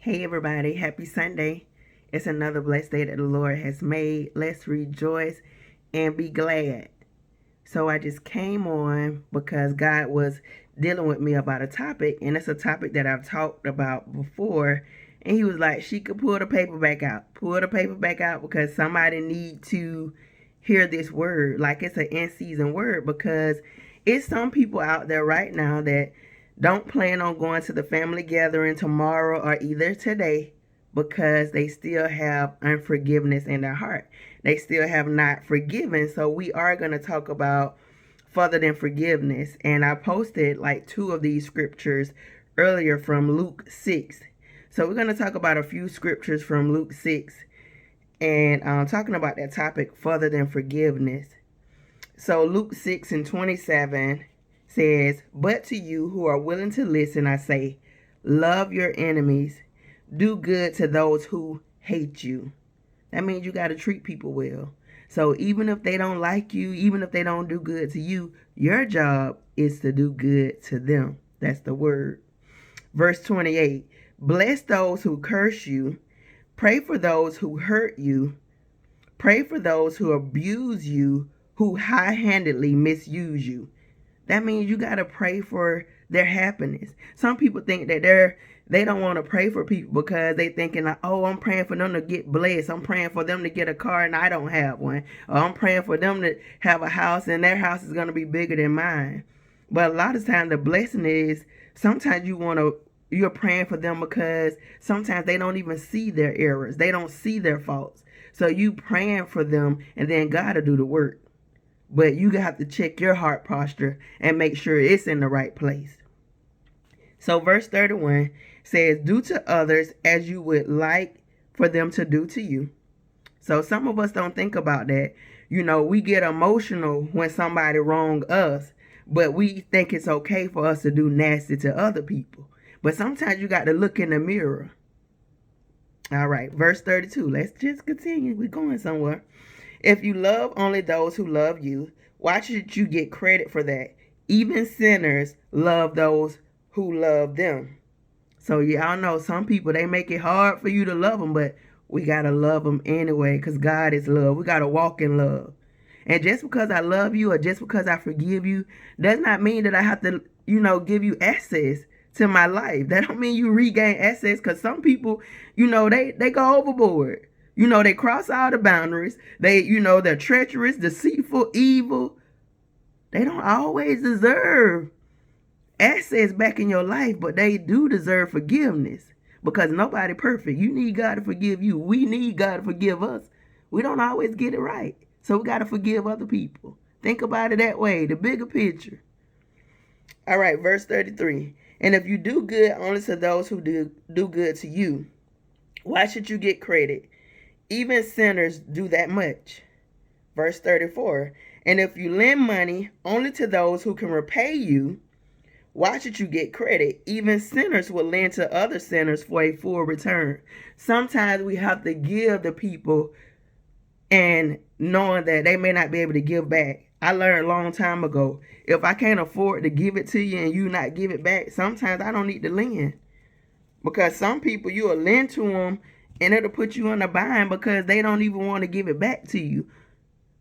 Hey everybody, happy Sunday. It's another blessed day that the Lord has made. Let's rejoice and be glad. So I just came on because God was dealing with me about a topic, and it's a topic that I've talked about before. And he was like, she could pull the paper back out. Pull the paper back out because somebody need to hear this word. Like it's an in-season word because it's some people out there right now that don't plan on going to the family gathering tomorrow or either today because they still have unforgiveness in their heart. They still have not forgiven. So we are going to talk about further than forgiveness. And I posted like two of these scriptures earlier from Luke 6. So we're going to talk about a few scriptures from Luke 6 and talking about that topic further than forgiveness. So Luke 6 and 27 says, "But to you who are willing to listen, I say, love your enemies, do good to those who hate you." That means you got to treat people well. So even if they don't like you, even if they don't do good to you, your job is to do good to them. That's the word. Verse 28, "Bless those who curse you, pray for those who hurt you, pray for those who abuse you, who high-handedly misuse you." That means you got to pray for their happiness. Some people think that they don't want to pray for people because they thinking like, oh, I'm praying for them to get blessed. I'm praying for them to get a car and I don't have one. Or I'm praying for them to have a house and their house is going to be bigger than mine. But a lot of times the blessing is sometimes you're praying for them because sometimes they don't even see their errors. They don't see their faults. So you praying for them and then God will do the work. But you have to check your heart posture and make sure it's in the right place. So verse 31 says, "Do to others as you would like for them to do to you." So some of us don't think about that. We get emotional when somebody wrong us, but we think it's okay for us to do nasty to other people. But sometimes you got to look in the mirror. All right, verse 32. Let's just continue. We're going somewhere. "If you love only those who love you, why should you get credit for that? Even sinners love those who love them." So y'all know some people, they make it hard for you to love them, but we got to love them anyway because God is love. We got to walk in love. And just because I love you or just because I forgive you does not mean that I have to, give you access to my life. That don't mean you regain access because some people, they go overboard. They cross all the boundaries. They're treacherous, deceitful, evil. They don't always deserve access back in your life, but they do deserve forgiveness because nobody perfect. You need God to forgive you. We need God to forgive us. We don't always get it right. So we got to forgive other people. Think about it that way, the bigger picture. All right, verse 33. "And if you do good only to those who do good to you, why should you get credit? Even sinners do that much." Verse 34. "And if you lend money only to those who can repay you, why should you get credit? Even sinners will lend to other sinners for a full return." Sometimes we have to give the people and knowing that they may not be able to give back. I learned a long time ago, if I can't afford to give it to you and you not give it back, sometimes I don't need to lend. Because some people, you will lend to them and it'll put you in a bind because they don't even want to give it back to you.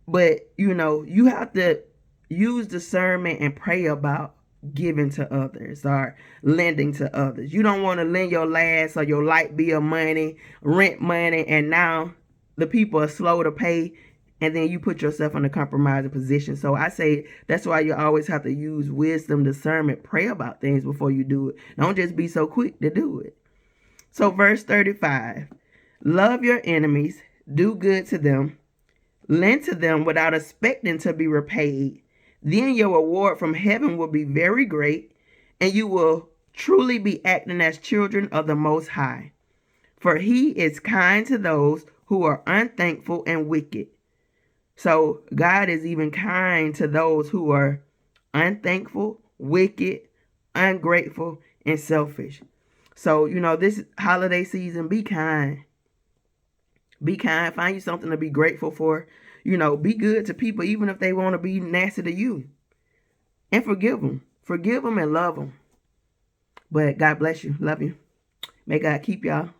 But, you have to use discernment and pray about giving to others or lending to others. You don't want to lend your last or your light bill money, rent money, and now the people are slow to pay and then you put yourself in a compromising position. So I say that's why you always have to use wisdom, discernment, pray about things before you do it. Don't just be so quick to do it. So verse 35, "Love your enemies, do good to them, lend to them without expecting to be repaid. Then your reward from heaven will be very great, and you will truly be acting as children of the Most High. For he is kind to those who are unthankful and wicked." So God is even kind to those who are unthankful, wicked, ungrateful, and selfish. So, this holiday season, be kind. Be kind. Find you something to be grateful for. Be good to people even if they want to be nasty to you. And forgive them. Forgive them and love them. But God bless you. Love you. May God keep y'all.